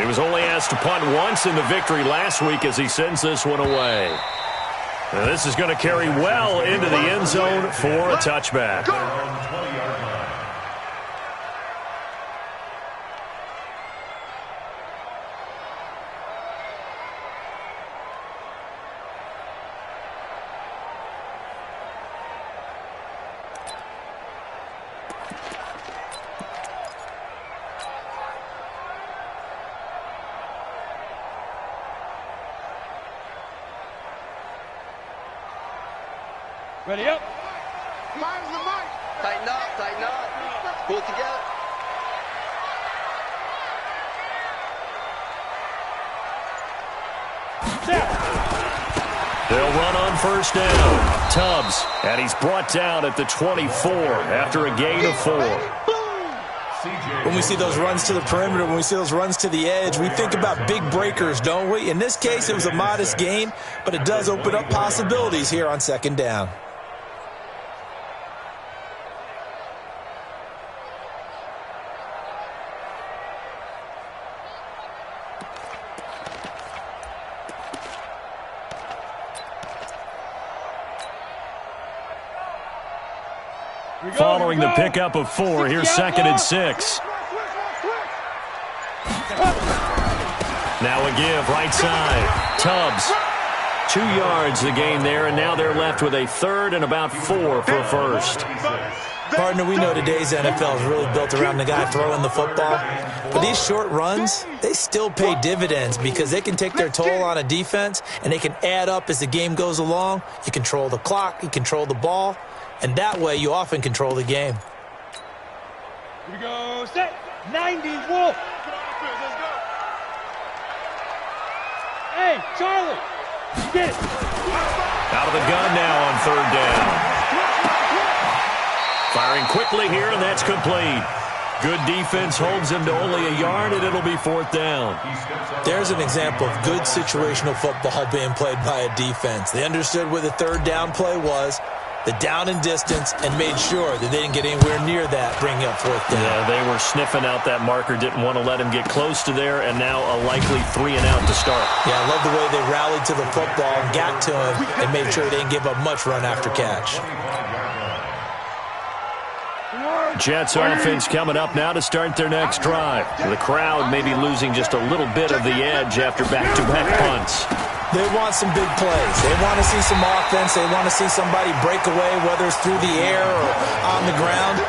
He was only asked to punt once in the victory last week as he sends this one away. Now this is going to carry well into the end zone for a touchback. Ready up. Mine's the mic. Tighten up, tighten up. Pull it together. They'll run on first down. Tubbs, and he's brought down at the 24 after a gain of 4. When we see those runs to the perimeter, when we see those runs to the edge, we think about big breakers, don't we? In this case, it was a modest gain, but it does open up possibilities here on second down. Following the pickup of 4, here's 2nd and 6. Now a give, right side. Tubbs, 2 yards the gain there, and now they're left with a 3rd and about 4 for a first. Partner, we know today's NFL is really built around the guy throwing the football. But these short runs, they still pay dividends because they can take their toll on a defense, and they can add up as the game goes along. You control the clock, you control the ball, and that way you often control the game. Here we go, set, 90s, Wolf. Hey, Charlie, get it. Out of the gun now on 3rd down. Firing quickly here, and that's complete. Good defense holds him to only a yard, and it'll be 4th down. There's an example of good situational football being played by a defense. They understood where the 3rd down play was, the down and distance, and made sure that they didn't get anywhere near that, bringing up 4th down. Yeah, they were sniffing out that marker, didn't want to let him get close to there, and now a likely 3 and out to start. Yeah, I love the way they rallied to the football and got to him and made sure they didn't give up much run after catch. Jets offense coming up now to start their next drive. The crowd may be losing just a little bit of the edge after back-to-back punts. They want some big plays. They want to see some offense. They want to see somebody break away, whether it's through the air or on the ground.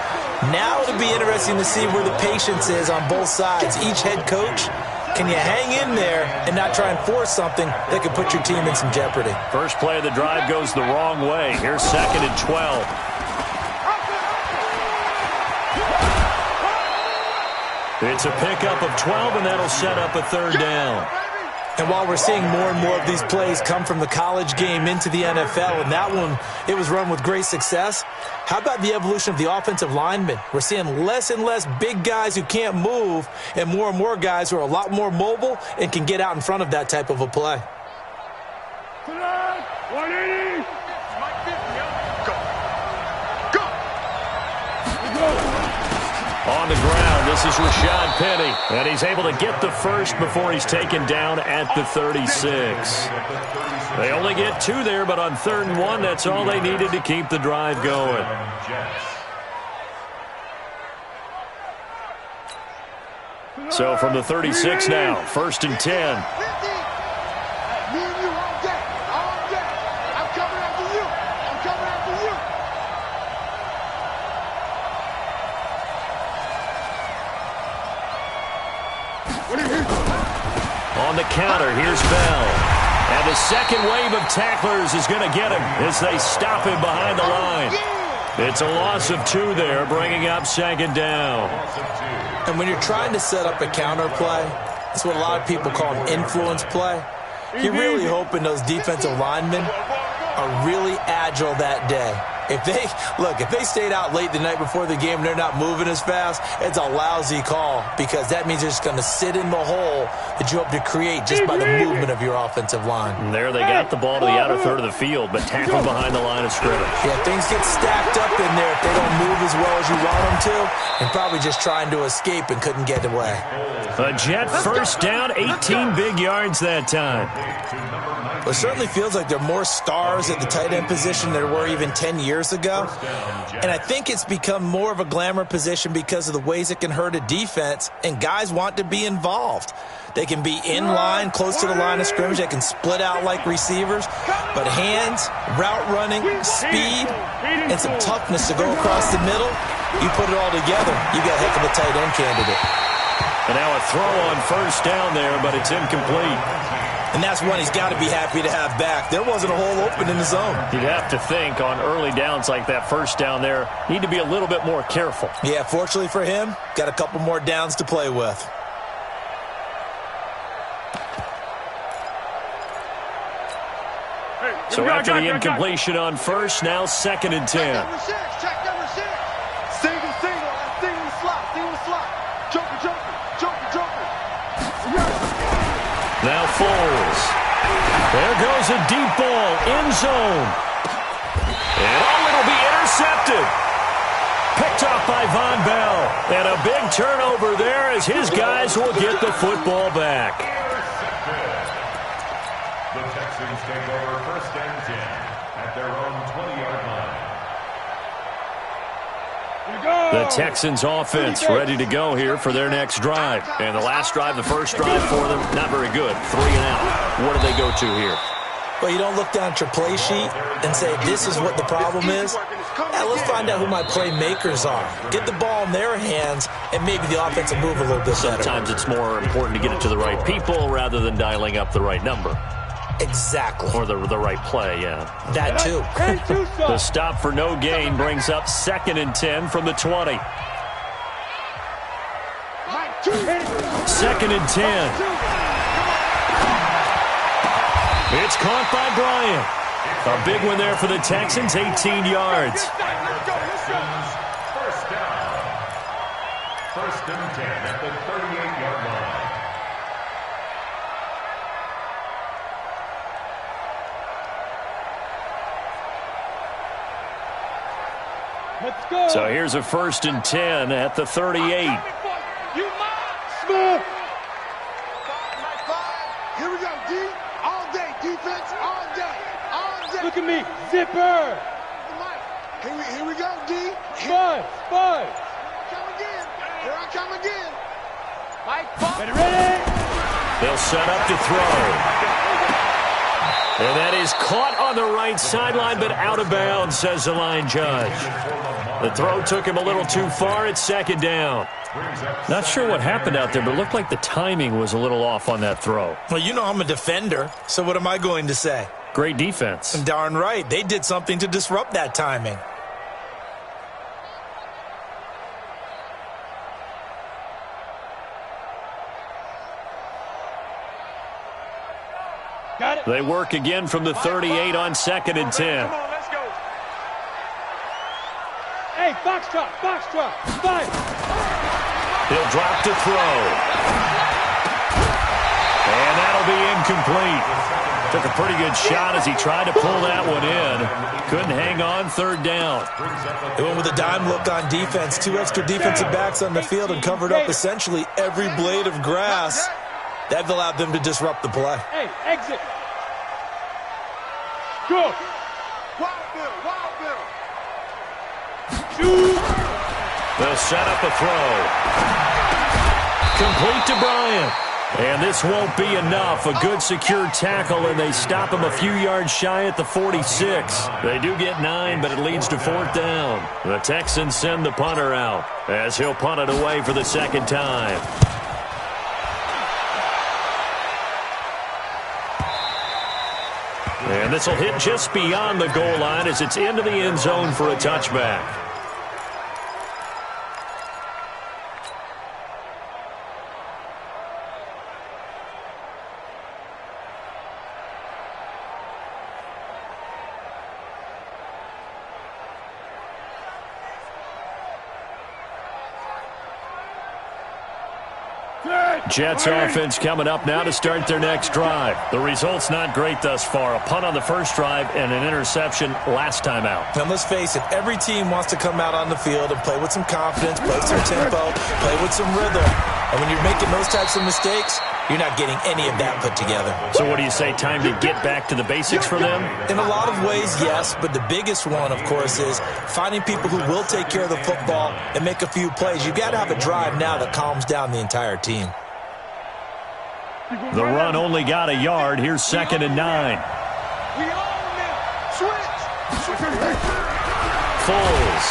Now it'll be interesting to see where the patience is on both sides. Each head coach, can you hang in there and not try and force something that could put your team in some jeopardy? First play of the drive goes the wrong way. Here's 2nd and 12. It's a pickup of 12, and that'll set up a 3rd down. And while we're seeing more and more of these plays come from the college game into the NFL, and that one, it was run with great success, how about the evolution of the offensive linemen? We're seeing less and less big guys who can't move and more guys who are a lot more mobile and can get out in front of that type of a play. 180. On the ground, this is Rashad Penny, and he's able to get the first before he's taken down at the 36. They only get 2 there, but on 3rd and 1, that's all they needed to keep the drive going. So from the 36 now, 1st and 10. On the counter, here's Bell. And the second wave of tacklers is going to get him as they stop him behind the line. It's a loss of 2 there, bringing up 2nd down. And when you're trying to set up a counter play, that's what a lot of people call an influence play. You're really hoping those defensive linemen are really agile that day. If they stayed out late the night before the game and they're not moving as fast, it's a lousy call because that means they're just going to sit in the hole that you hope to create just by the movement of your offensive line. And there they got the ball to the outer third of the field, but tackled behind the line of scrimmage. Yeah, things get stacked up in there if they don't move as well as you want them to, and probably just trying to escape and couldn't get away. A Jet first down, 18 big yards that time. Well, it certainly feels like there are more stars at the tight end position than there were even 10 years ago. And I think it's become more of a glamour position because of the ways it can hurt a defense, and guys want to be involved. They can be in line, close to the line of scrimmage. They can split out like receivers. But hands, route running, speed, and some toughness to go across the middle, you put it all together, you got a heck of a tight end candidate. And now a throw on first down there, but it's incomplete. And that's one he's got to be happy to have back. There wasn't a hole open in the zone. You'd have to think on early downs like that first down there, need to be a little bit more careful. Yeah, fortunately for him, got a couple more downs to play with. So after the incompletion on first, now 2nd and 10. Check number 6. Single, single slot. Joker. Now Foles. There goes a deep ball, end zone. And it'll be intercepted. Picked off by Von Bell. And a big turnover there as his guys will get the football back. The Texans take over 1st and 10 at their own 20-yard line. The Texans offense ready to go here for their next drive. And the last drive, the first drive for them, not very good. 3 and out. What do they go to here? Well, you don't look down at your play sheet and say, this is what the problem is. Let's find out who my playmakers are. Get the ball in their hands, and maybe the offense will move a little bit better. Sometimes it's more important to get it to the right people rather than dialing up the right number. Exactly. Or the right play, yeah. That too. The stop for no gain brings up 2nd and 10 from the 20. 2nd and 10. It's caught by Bryant. A big one there for the Texans, 18 yards. First down. 1st and 10 at the 38-yard line. Let's go. So here's a 1st and 10 at the 38. Smith. Here we go, D. All day. Defense, all day. Look at me. Zipper. Here we go, D. Spud. Here I come again. Ready. They'll set up to throw. And that is caught on the right sideline, but out of bounds, says the line judge. The throw took him a little too far. It's 2nd down. Not sure what happened out there, but it looked like the timing was a little off on that throw. Well, you know I'm a defender, so what am I going to say? Great defense. Darn right. They did something to disrupt that timing. Got it. They work again from the 38 on 2nd and 10. Come on, let's go. Hey, Foxtrot. Five. He'll drop to throw. And that'll be incomplete. Took a pretty good shot as he tried to pull that one in. Couldn't hang on, 3rd down. They went with a dime look on defense. 2 extra defensive backs on the field and covered up essentially every blade of grass. That allowed them to disrupt the play. Hey, exit. Go. Wild Bill. Shoot. They'll set up a throw. Complete to Bryant. And this won't be enough. A good secure tackle, and they stop him a few yards shy at the 46. They do get 9, but it leads to 4th down. The Texans send the punter out as he'll punt it away for the 2nd time. And this will hit just beyond the goal line as it's into the end zone for a touchback. Jets offense coming up now to start their next drive. The result's not great thus far. A punt on the first drive and an interception last time out. Now, let's face it, every team wants to come out on the field and play with some confidence, play with some tempo, play with some rhythm. And when you're making those types of mistakes, you're not getting any of that put together. So what do you say, time to get back to the basics for them? In a lot of ways, yes, but the biggest one, of course, is finding people who will take care of the football and make a few plays. You've got to have a drive now that calms down the entire team. The run only got a yard. Here's 2nd and 9. We own them. Switch. Foles.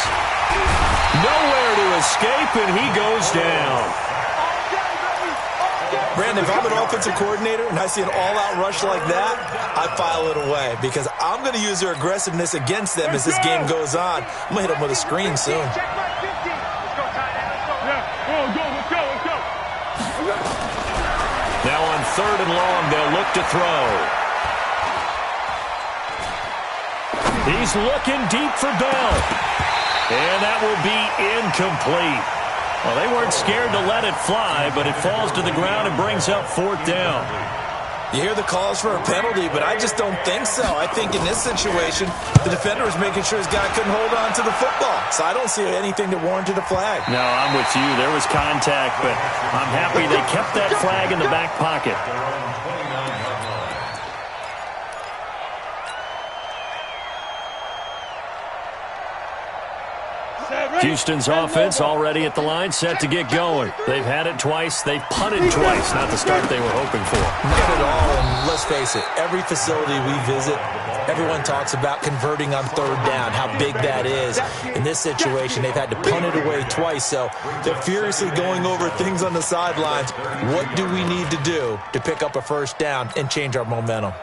Nowhere to escape, and he goes down. Brandon, if I'm an offensive coordinator and I see an all-out rush like that, I file it away because I'm going to use their aggressiveness against them as this game goes on. I'm going to hit them with a screen soon. Now on 3rd and long, they'll look to throw. He's looking deep for Bell. And that will be incomplete. Well, they weren't scared to let it fly, but it falls to the ground and brings up 4th down. You hear the calls for a penalty, but I just don't think so. I think in this situation, the defender was making sure his guy couldn't hold on to the football. So I don't see anything that warranted a flag. No, I'm with you. There was contact, but I'm happy they kept that flag in the back pocket. Houston's offense already at the line, set to get going. They've had it twice. They've punted twice. Not the start they were hoping for. Not at all, and let's face it, every facility we visit, everyone talks about converting on 3rd down, how big that is. In this situation, they've had to punt it away twice, so they're furiously going over things on the sidelines. What do we need to do to pick up a 1st down and change our momentum?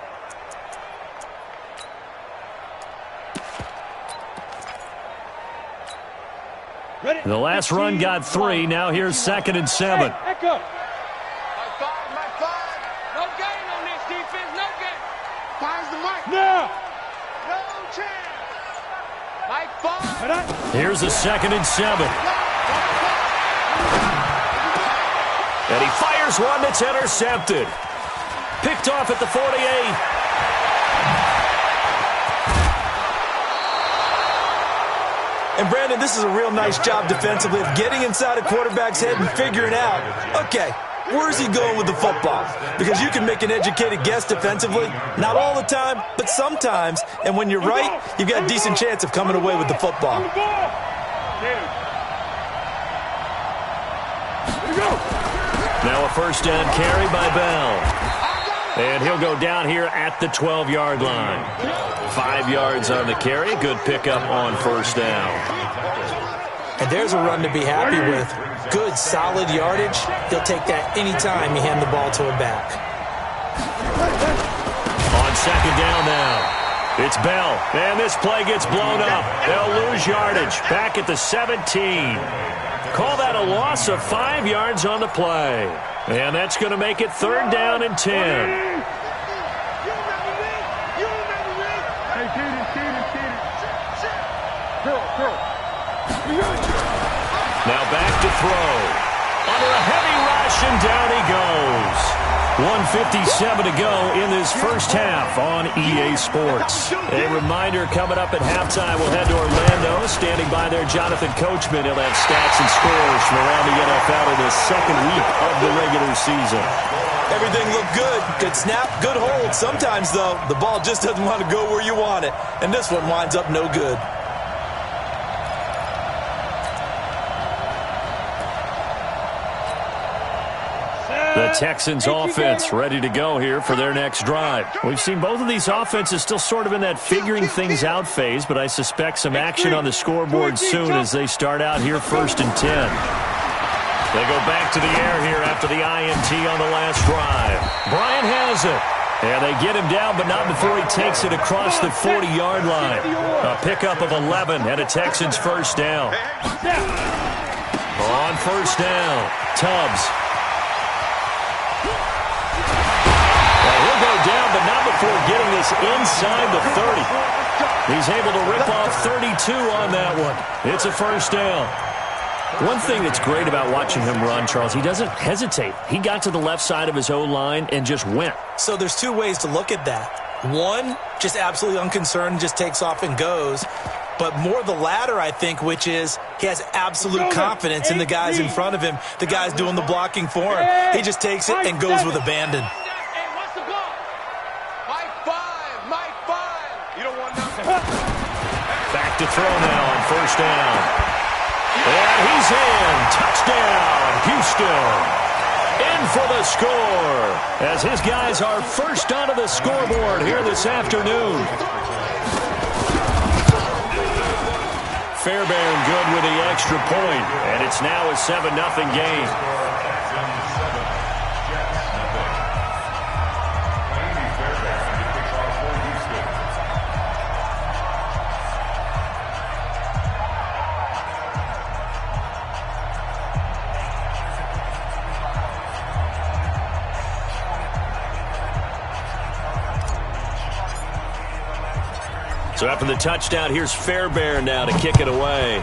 The last run got 3. Now here's 2nd and 7. Echo. My five. No gain on this defense, no gain. Finds the mic. Now. No chance. Mike 5. Here's a 2nd and 7. And he fires one that's intercepted. Picked off at the 48. And, Brandon, this is a real nice job defensively of getting inside a quarterback's head and figuring out, okay, where's he going with the football? Because you can make an educated guess defensively, not all the time, but sometimes. And when you're right, you've got a decent chance of coming away with the football. Now a 1st down carry by Bell. And he'll go down here at the 12-yard line. 5 yards on the carry. Good pickup on 1st down. And there's a run to be happy with. Good, solid yardage. He'll take that anytime you hand the ball to a back. On 2nd down now. It's Bell. And this play gets blown up. They'll lose yardage. Back at the 17. Call that a loss of 5 yards on the play. And that's going to make it 3rd down and 10. Now back to throw. Under a heavy rush, and down he goes. 1:57 to go in this first half on EA Sports. A reminder, coming up at halftime, we'll head to Orlando. Standing by there, Jonathan Coachman. He'll have stats and scores from around the NFL in the 2nd week of the regular season. Everything looked good. Good snap, good hold. Sometimes, though, the ball just doesn't want to go where you want it. And this one winds up no good. The Texans offense ready to go here for their next drive. We've seen both of these offenses still sort of in that figuring things out phase, but I suspect some action on the scoreboard soon as they start out here 1st and 10. They go back to the air here after the INT on the last drive. Bryant has it. And they get him down, but not before he takes it across the 40-yard line. A pickup of 11 and a Texans 1st down. On 1st down, Tubbs. Down, but not before getting this inside the 30. He's able to rip off 32 on that one. It's a 1st down. One thing that's great about watching him run, Charles, he doesn't hesitate. He got to the left side of his O-line and just went. So there's two ways to look at that. One, just absolutely unconcerned, just takes off and goes. But more the latter, I think, which is he has absolute confidence in the guys in front of him, the guys doing the blocking for him. He just takes it and goes with abandon. Hey, what's the ball? Mike 5. You don't want nothing. Back to throw now on first down. And he's in. Touchdown, Houston. In for the score as his guys are first onto the scoreboard here this afternoon. Fairbairn good with the extra point, and it's now a 7-0 game. So after the touchdown, here's Fairbairn now to kick it away.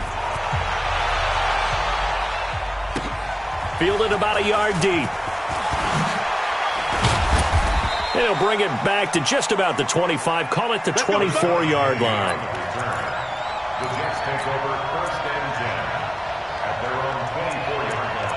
Fielded about a yard deep. And he'll bring it back to just about the 25. Call it the 24-yard line. The Jets take over first and 10 at their own 24-yard line.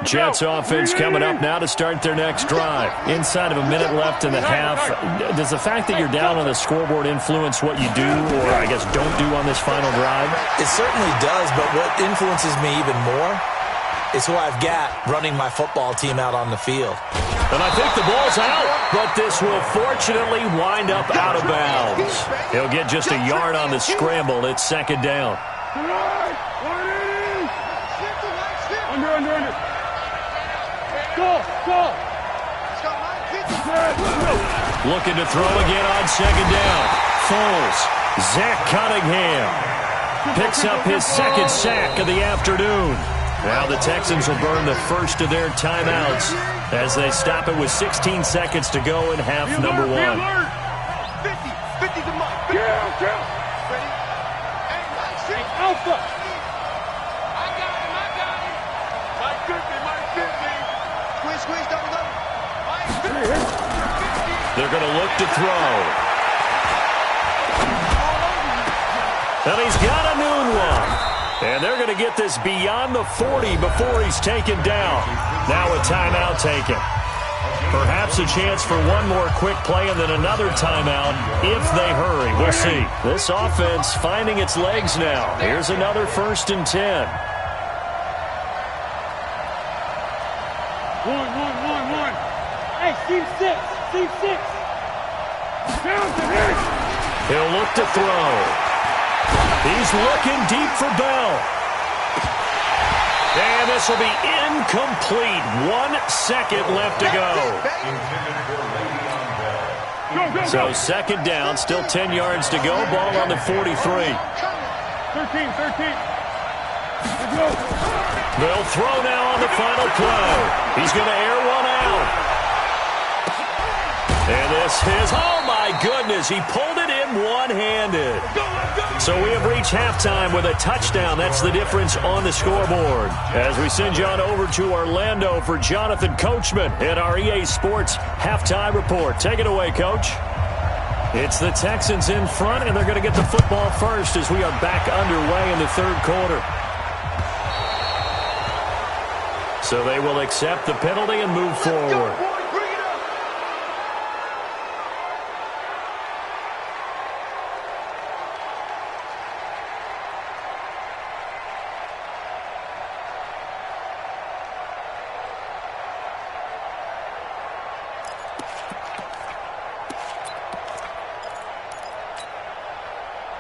Jets offense coming up now to start their next drive. Inside of a minute left in the half. Does the fact that you're down on the scoreboard influence what you do, or I guess don't do on this final drive? It certainly does, but what influences me even more is who I've got running my football team out on the field. And I think the ball's out, but this will fortunately wind up out of bounds. He'll get just a yard on the scramble. It's second down. Under. Go. Looking to throw again on second down. Foles. Zach Cunningham picks up his second sack of the afternoon. Now the Texans will burn the first of their timeouts as they stop it with 16 seconds to go in half number one. 50 to Mike. Ready? Alpha. Squeeze, double. They're going to look to throw. And he's got a noon one. And they're going to get this beyond the 40 before he's taken down. Now a timeout taken. Perhaps a chance for one more quick play and then another timeout if they hurry. We'll see. This offense finding its legs now. Here's another 1st and 10. One. Hey, Steve 6. He'll look to throw. He's looking deep for Bell. And this will be incomplete. 1 second left to go. So second down, still 10 yards to go. Ball on the 43. 13. They'll throw now on the final play. He's going to air one out. And this is, oh my goodness, he pulled it in one-handed. So we have reached halftime with a touchdown. That's the difference on the scoreboard. As we send you on over to Orlando for Jonathan Coachman in our EA Sports halftime report. Take it away, Coach. It's the Texans in front, and they're going to get the football first as we are back underway in the third quarter. So they will accept the penalty and move forward.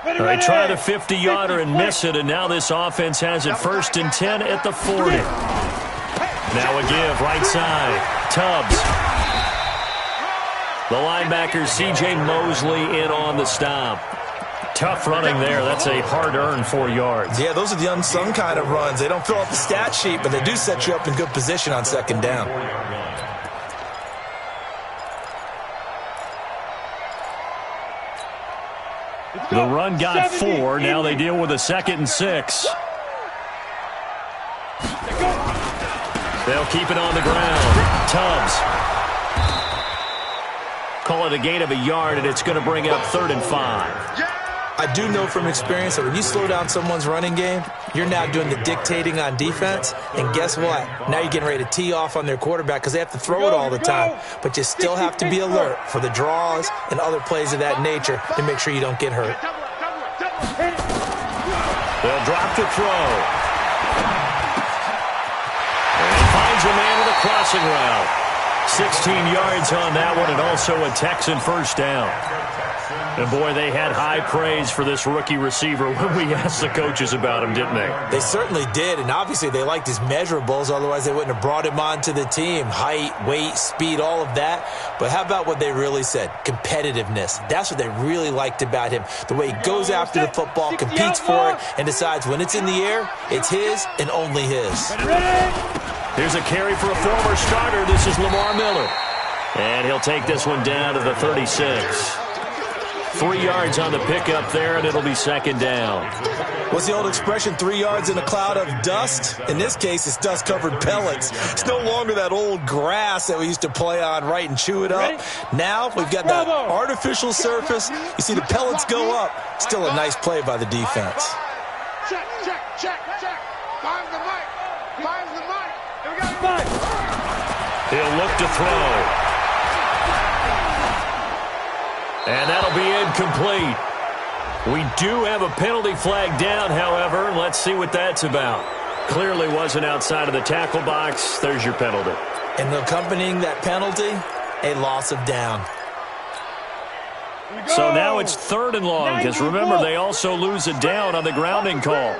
They tried a 50-yarder and miss it, and now this offense has it 1st and 10 at the 40. Now a give, right side. Tubbs. The linebacker, C.J. Mosley, in on the stop. Tough running there. That's a hard-earned 4 yards. Yeah, those are the unsung kind of runs. They don't fill out the stat sheet, but they do set you up in good position on second down. The run got 4. Now they deal with a 2nd and 6. They'll keep it on the ground. Tubbs. Call it a gain of a yard, and it's going to bring up 3rd and 5. I do know from experience that when you slow down someone's running game, you're now doing the dictating on defense. And guess what? Now you're getting ready to tee off on their quarterback because they have to throw it all the time. But you still have to be alert for the draws and other plays of that nature to make sure you don't get hurt. They'll drop to throw. And he finds a man with a crossing route. 16 yards on that one, and also a Texan first down. And, boy, they had high praise for this rookie receiver when we asked the coaches about him, didn't they? They certainly did, and obviously they liked his measurables. Otherwise, they wouldn't have brought him onto the team. Height, weight, speed, all of that. But how about what they really said? Competitiveness. That's what they really liked about him. The way he goes after the football, competes for it, and decides when it's in the air, it's his and only his. Here's a carry for a former starter. This is Lamar Miller. And he'll take this one down to the 36. 3 yards on the pickup there, and it'll be 2nd down. What's the old expression, 3 yards in a cloud of dust? In this case, it's dust-covered pellets. It's no longer that old grass that we used to play on, right, and chew it up. Now we've got that artificial surface. You see the pellets go up. Still a nice play by the defense. Check, check, check, check. Find the mic. Find the mic. Here we go. He'll look to throw. And that'll be incomplete. We do have a penalty flag down, however. Let's see what that's about. Clearly wasn't outside of the tackle box. There's your penalty. And accompanying that penalty, a loss of down. So now it's 3rd and long, because remember, they also lose a down on the grounding call.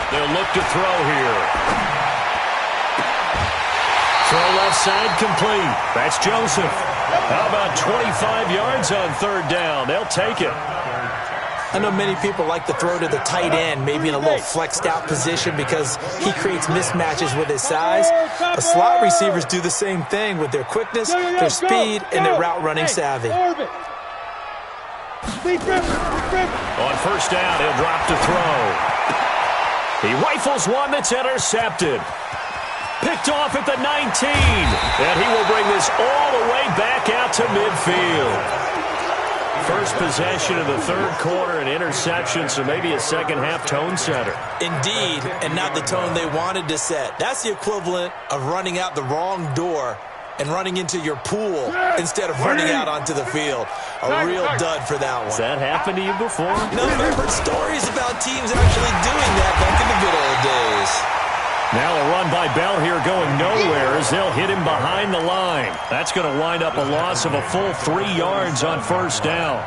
They'll look to throw here. Throw left side complete. That's Joseph. How about 25 yards on 3rd down? They'll take it. I know many people like to throw to the tight end, maybe in a little flexed out position because he creates mismatches with his size. But slot receivers do the same thing with their quickness, their speed, and their route running savvy. On 1st down, he'll drop to throw. He rifles one that's intercepted. Picked off at the 19. And he will bring this all the way back out to midfield. First possession of the 3rd quarter, an interception, so maybe a second-half tone setter. Indeed, and not the tone they wanted to set. That's the equivalent of running out the wrong door and running into your pool instead of running out onto the field. A real dud for that one. Has that happened to you before? No, I've heard stories about teams actually doing that back in the good old days. Now a run by Bell here going nowhere as they'll hit him behind the line. That's going to wind up a loss of a full 3 yards on 1st down.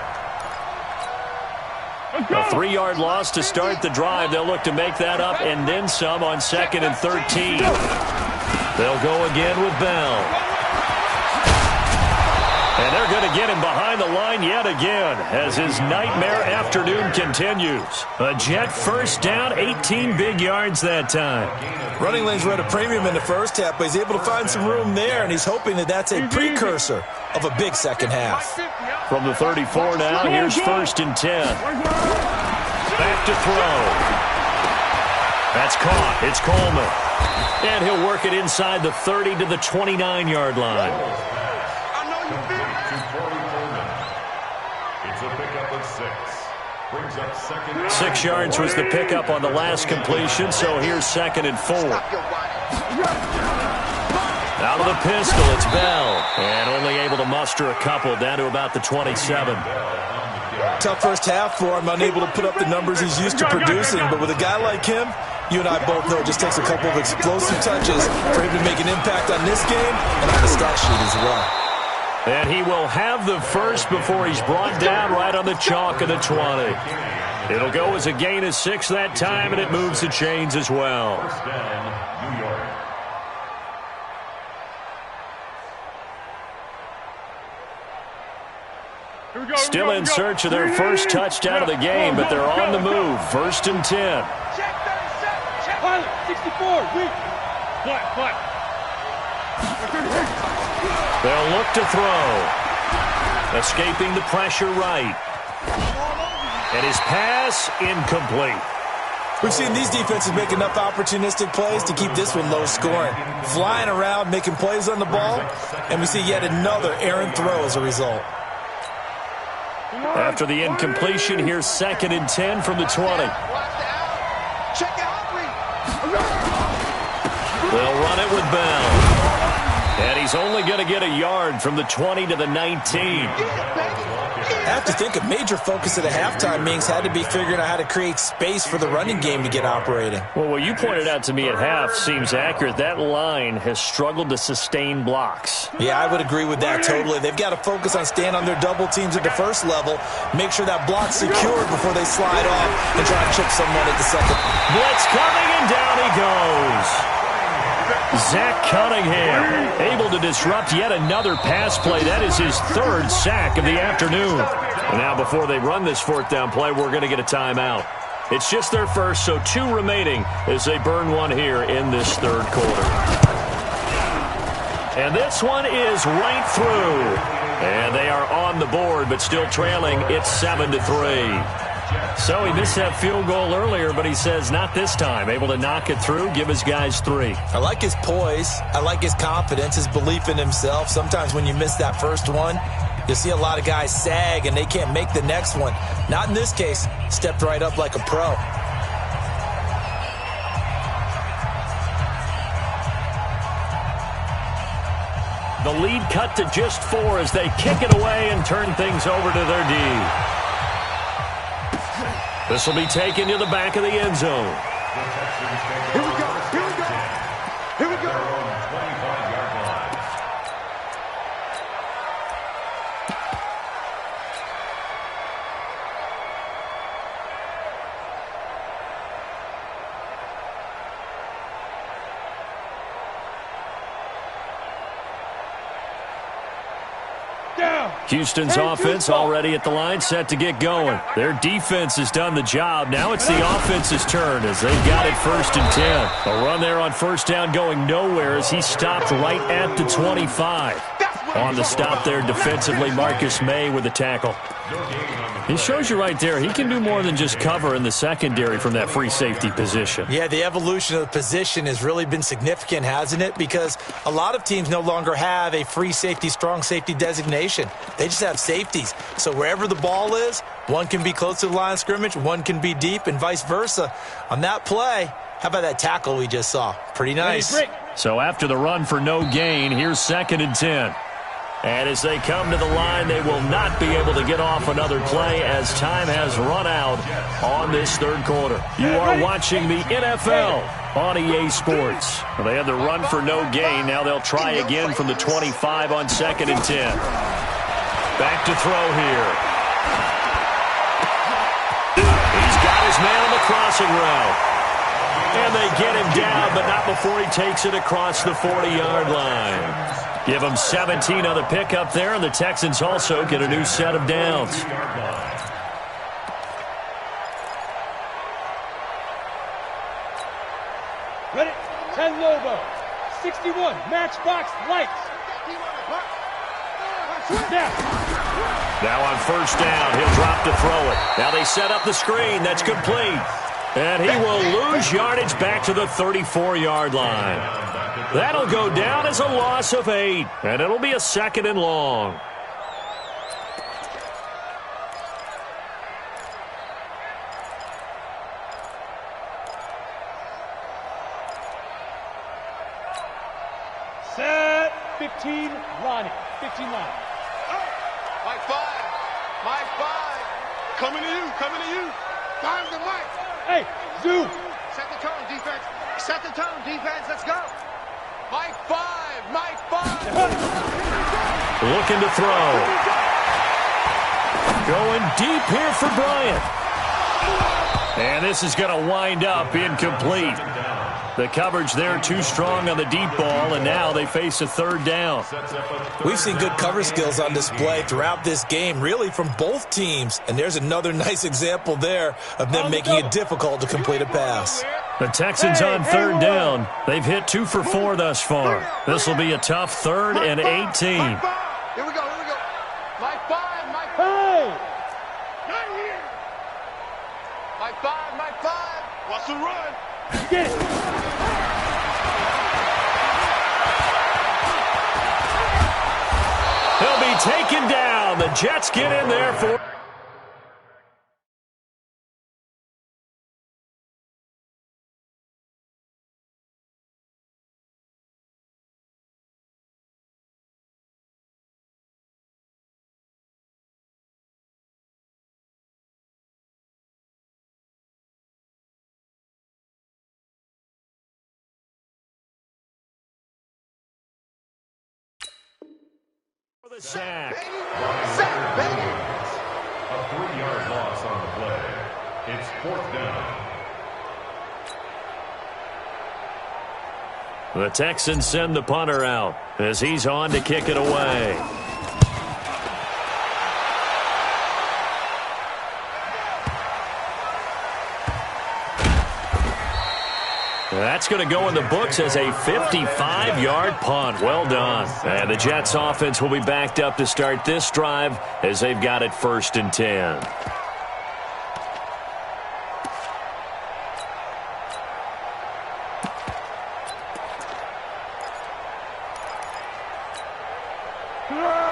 A 3-yard loss to start the drive. They'll look to make that up and then some on 2nd and 13. They'll go again with Bell. And they're going to get him behind the line yet again as his nightmare afternoon continues. A Jet first down, 18 big yards that time. Running lanes were at a premium in the first half, but he's able to find some room there, and he's hoping that that's a precursor of a big second half. From the 34 now, here's 1st and 10. Back to throw. That's caught. It's Coleman. And he'll work it inside the 30 to the 29-yard line. It's a pickup of 6. Brings up 2nd. 6 yards was the pickup on the last completion, so here's 2nd and 4. Out of the pistol, it's Bell. And only able to muster a couple down to about the 27. Tough first half for him, unable to put up the numbers he's used to producing. But with a guy like him, you and I both know it just takes a couple of explosive touches for him to make an impact on this game and on the stat sheet as well. And he will have the first before he's brought down right on the chalk of the 20. It'll go as a gain of 6 that time, and it moves the chains as well. Still in search of their first touchdown of the game, but they're on the move. 1st and 10. Check 37. Check. Pilot, 64. Weak. Flat. They'll look to throw. Escaping the pressure right. And his pass incomplete. We've seen these defenses make enough opportunistic plays to keep this one low scoring. Flying around, making plays on the ball, and we see yet another errant throw as a result. After the incompletion, here's 2nd and 10 from the 20. Check out. They'll run it with Bell. And he's only going to get a yard from the 20 to the 19. I have to think a major focus at the halftime meetings had to be figuring out how to create space for the running game to get operating. Well, what you pointed out to me at half seems accurate. That line has struggled to sustain blocks. Yeah, I would agree with that totally. They've got to focus on staying on their double teams at the first level, make sure that block's secured before they slide off and try to chip someone at the second. Blitz coming, and down he goes. Zach Cunningham able to disrupt yet another pass play. That is his 3rd sack of the afternoon. And now before they run this 4th down play, we're going to get a timeout. It's just their first, so 2 remaining as they burn one here in this 3rd quarter. And this one is right through. And they are on the board, but still trailing. It's 7-3. So he missed that field goal earlier, but he says not this time. Able to knock it through, give his guys 3. I like his poise. I like his confidence, his belief in himself. Sometimes when you miss that first one, you see a lot of guys sag and they can't make the next one. Not in this case. Stepped right up like a pro. The lead cut to just 4 as they kick it away and turn things over to their D. This will be taken to the back of the end zone. Here we go. Here we go. Houston's offense already at the line, set to get going. Their defense has done the job. Now it's the offense's turn as they've got it 1st and 10. A run there on 1st down going nowhere as he stopped right at the 25. On the stop there defensively, Marcus May with the tackle. He shows you right there, he can do more than just cover in the secondary from that free safety position. Yeah, the evolution of the position has really been significant, hasn't it? Because a lot of teams no longer have a free safety, strong safety designation. They just have safeties. So wherever the ball is, one can be close to the line of scrimmage, one can be deep, and vice versa. On that play, how about that tackle we just saw? Pretty nice. So after the run for no gain, here's 2nd and 10. And as they come to the line, they will not be able to get off another play as time has run out on this 3rd quarter. You are watching the NFL on EA Sports. Well, they had the run for no gain. Now they'll try again from the 25 on 2nd and 10. Back to throw here. He's got his man on the crossing route. And they get him down, but not before he takes it across the 40-yard line. Give them 17 on the pickup there, and the Texans also get a new set of downs. Ready? 10 Lobo. 61. Matchbox lights. Now on 1st down, he'll drop to throw it. Now they set up the screen. That's complete. And he will lose yardage back to the 34-yard line. That'll go down as a loss of 8, and it'll be a 2nd and long. Set 15, Lonnie. 15 Lonnie. Mike 5. Mike 5. Coming to you. Find the mic. Hey, Zoo. Set the tone, defense. Set the tone, defense. Let's go. Mike 5. Mike 5. Looking to throw. Going deep here for Bryant. And this is going to wind up incomplete. The coverage there too strong on the deep ball, and now they face a third down. We've seen good cover skills on display throughout this game, really from both teams. And there's another nice example there of them making it difficult to complete a pass. The Texans on third down. They've hit 2 for 4 thus far. This will be a tough 3rd and 18. Here we go. Mike 5. Hey! Not here! Mike 5. Watch the run. Get it! He'll be taken down. The Jets get in there for... the sack. Sack, baby. A 3-yard loss on the play. It's 4th down. The Texans send the punter out as he's on to kick it away. That's going to go in the books as a 55-yard punt. Well done. And the Jets offense will be backed up to start this drive as they've got it 1st and 10.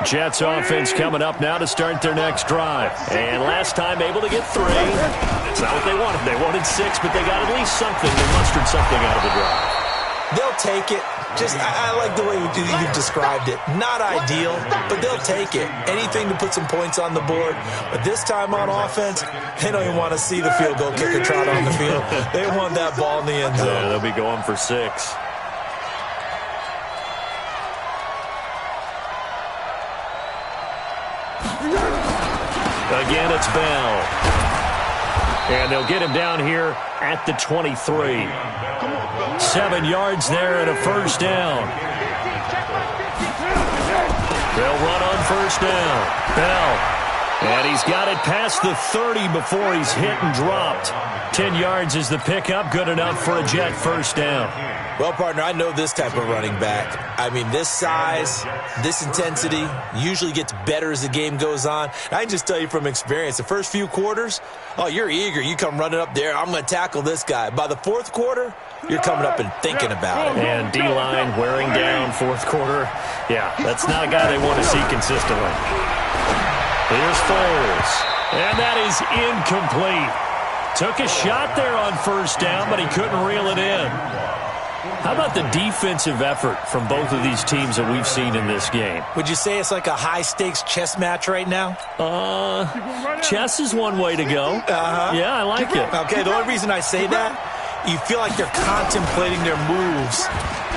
Jets offense coming up now to start their next drive. And last time able to get 3. That's not what they wanted. They wanted 6, but they got at least something. They mustered something out of the drive. They'll take it. I like the way you've described it. Not ideal, but they'll take it. Anything to put some points on the board. But this time on offense, they don't even want to see the field goal kicker trot on the field. They want that ball in the end zone. Yeah, they'll be going for 6. Again, it's Bell. And they'll get him down here at the 23. 7 yards there and a 1st down. They'll run on 1st down. Bell. And he's got it past the 30 before he's hit and dropped. 10 yards is the pickup. Good enough for a Jet 1st down. Well, partner, I know this type of running back. I mean, this size, this intensity usually gets better as the game goes on. And I can just tell you from experience, the first few quarters, oh, you're eager. You come running up there, I'm going to tackle this guy. By the 4th quarter, you're coming up and thinking about it. And D-line wearing down 4th quarter. Yeah, that's not a guy they want to see consistently. Here's Foles. And that is incomplete. Took a shot there on 1st down, but he couldn't reel it in. How about the defensive effort from both of these teams that we've seen in this game? Would you say it's like a high-stakes chess match right now? Chess is one way to go. Yeah, I like it. Okay, the only reason I say that, you feel like they're contemplating their moves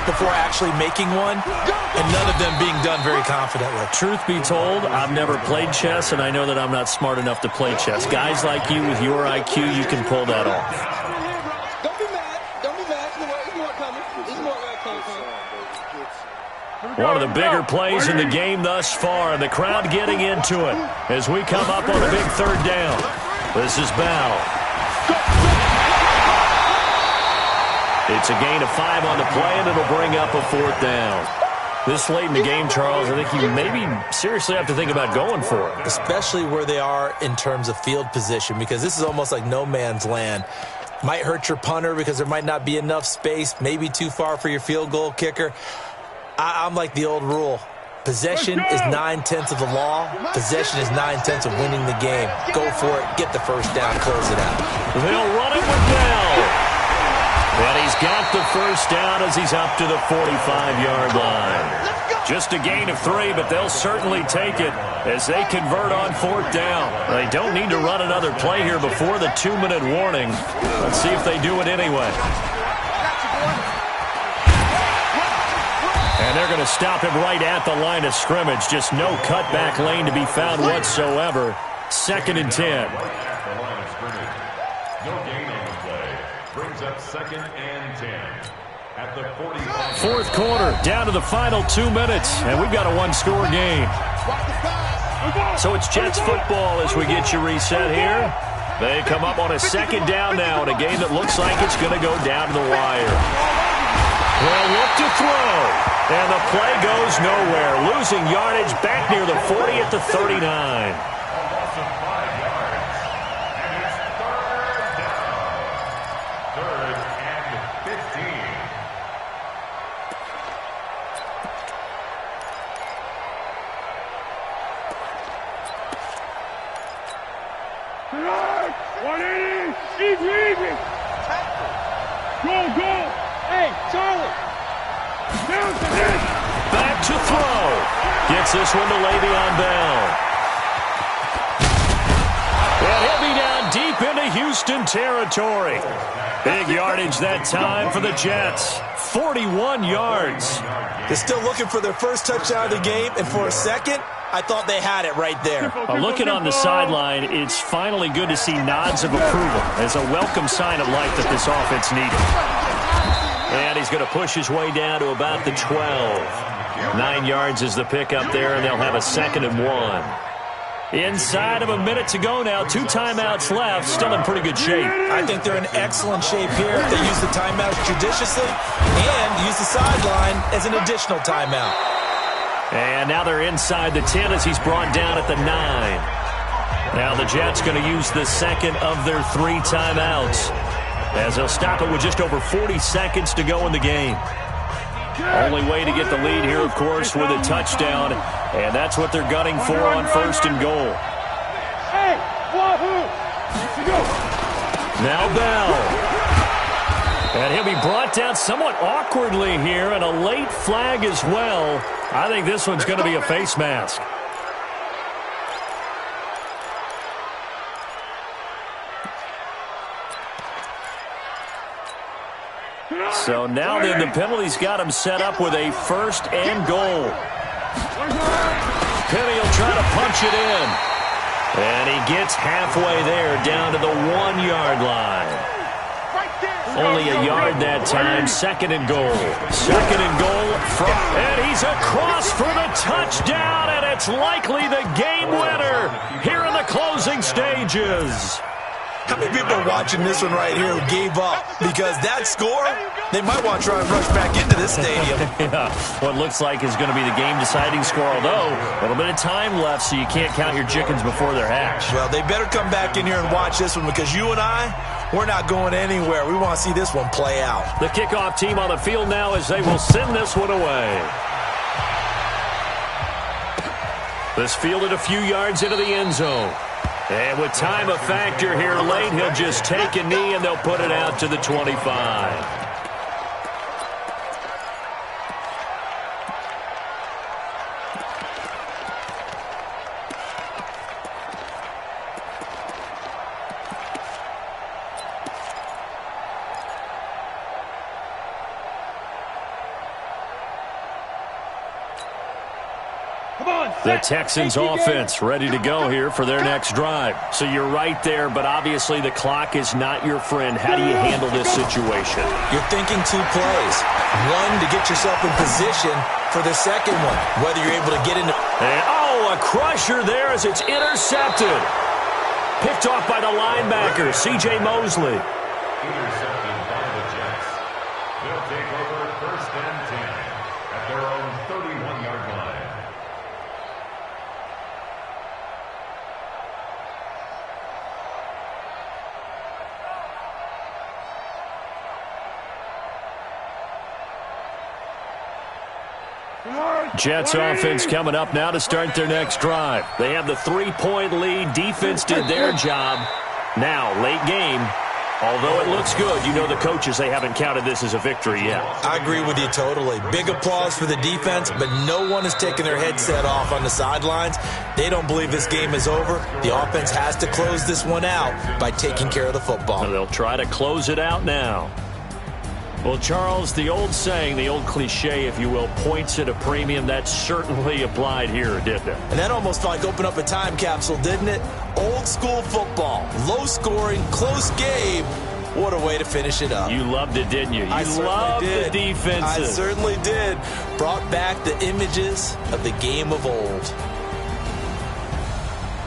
before actually making one, and none of them being done very confidently. Truth be told, I've never played chess, and I know that I'm not smart enough to play chess. Guys like you with your IQ, you can pull that off. One of the bigger plays in the game thus far, and the crowd getting into it as we come up on a big 3rd down. This is Bell. It's a gain of 5 on the play, and it'll bring up a 4th down. This late in the game, Charles, I think you maybe seriously have to think about going for it. Especially where they are in terms of field position, because this is almost like no man's land. Might hurt your punter because there might not be enough space, maybe too far for your field goal kicker. I'm like the old rule. Possession is 9/10 of the law. Possession is 9/10 of winning the game. Go for it. Get the 1st down. Close it out. They'll run it with Bell. And he's got the 1st down as he's up to the 45-yard line. Just a gain of 3, but they'll certainly take it as they convert on 4th down. They don't need to run another play here before the 2-minute warning. Let's see if they do it anyway. And they're going to stop him right at the line of scrimmage. Just no cutback lane to be found whatsoever. 2nd and 10. No gain on the play. Brings up 2nd and 10. at the 45. Fourth quarter, down to the final 2 minutes, and we've got a one-score game. So it's Jets football as we get you reset here. They come up on a second down now in a game that looks like it's going to go down to the wire. They'll look to throw, and the play goes nowhere. Losing yardage back near the 40 at the 39. Loss of 5 yards. And it's third down. Third and 15. Right, 180, easy. Go. Hey, Charlie. Down to this. Back to throw. Gets this one to Le'Veon Bell. And he'll be down deep into Houston territory. Big yardage that time for the Jets. 41 yards. They're still looking for their first touchdown of the game, and for a second, I thought they had it right there. Looking on the sideline, it's finally good to see nods of approval as a welcome sign of life that this offense needed. And he's going to push his way down to about the 12. 9 yards is the pickup there, and they'll have a 2nd and 1. Inside of a minute to go now. 2 timeouts left. Still in pretty good shape. I think they're in excellent shape here if they use the timeouts judiciously and use the sideline as an additional timeout. And now they're inside the 10 as he's brought down at the 9. Now the Jets going to use the second of their 3 timeouts as they'll stop it with just over 40 seconds to go in the game. Only way to get the lead here, of course, with a touchdown, and that's what they're gunning for on 1st and goal. Hey, wahoo! Go. Now Bell. And he'll be brought down somewhat awkwardly here, and a late flag as well. I think this one's going to be a face mask. So now then the penalty's got him set up with a 1st and goal. Penny will try to punch it in. And he gets halfway there down to the 1-yard line. Only a yard that time. 2nd and goal. 2nd and goal. And he's across for the touchdown, and it's likely the game winner here in the closing stages. How many people are watching this one right here who gave up? Because that score, they might want to try and rush back into this stadium. Yeah, what looks like is going to be the game-deciding score, although a little bit of time left, so you can't count your chickens before they're hatched. Well, they better come back in here and watch this one because you and I, we're not going anywhere. We want to see this one play out. The kickoff team on the field now as they will send this one away. This fielded a few yards into the end zone. And with time a factor here late, he'll just take a knee and they'll put it out to the 25. The Texans offense ready to go here for their next drive. So you're right there, but obviously the clock is not your friend. How do you handle this situation? You're thinking 2 plays. One, to get yourself in position for the second one, whether you're able to get into... And, a crusher there as it's intercepted. Picked off by the linebacker, C.J. Mosley. Intercepted by the Jets. They'll take over 1st and 10 at their own 31-yard line. Jets offense coming up now to start their next drive. They have the 3-point lead. Defense did their job. Now, late game. Although it looks good, you know the coaches, they haven't counted this as a victory yet. I agree with you totally. Big applause for the defense, but no one is taking their headset off on the sidelines. They don't believe this game is over. The offense has to close this one out by taking care of the football. They'll try to close it out now. Well, Charles, the old saying, the old cliche, if you will, points at a premium, that certainly applied here, didn't it? And that almost like opened up a time capsule, didn't it? Old school football, low scoring, close game, What a way to finish it up. You loved it, didn't you? I certainly loved did. the defenses. I certainly did. Brought back the images of the game of old.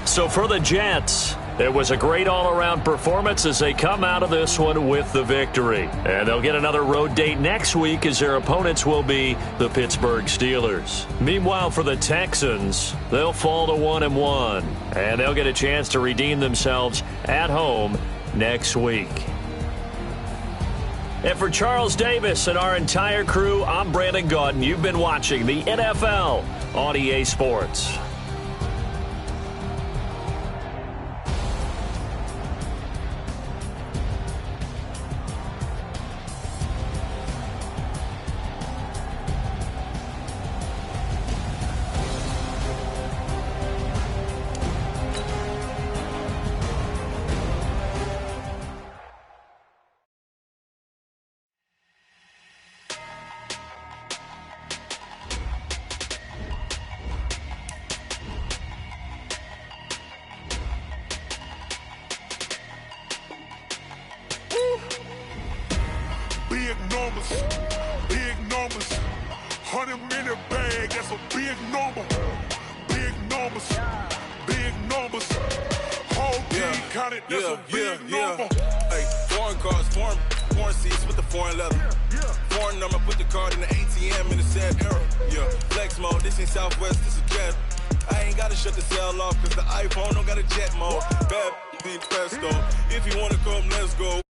So for the Jets, it was a great all-around performance as they come out of this one with the victory. And they'll get another road date next week as their opponents will be the Pittsburgh Steelers. Meanwhile, for the Texans, they'll fall to 1-1. And they'll get a chance to redeem themselves at home next week. And for Charles Davis and our entire crew, I'm Brandon Gaudin. You've been watching the NFL on EA Sports. Big numbers, 100-minute bag, that's a big number. Big numbers, whole team counted, that's a big number. Hey, foreign cars, foreign seats with the foreign leather. Foreign number, put the card in the ATM in the sad era. Yeah, flex mode, this ain't Southwest, this is Jet. I ain't gotta shut the cell off, cause the iPhone don't got a jet mode. Bad, be pesto, if you wanna come, let's go.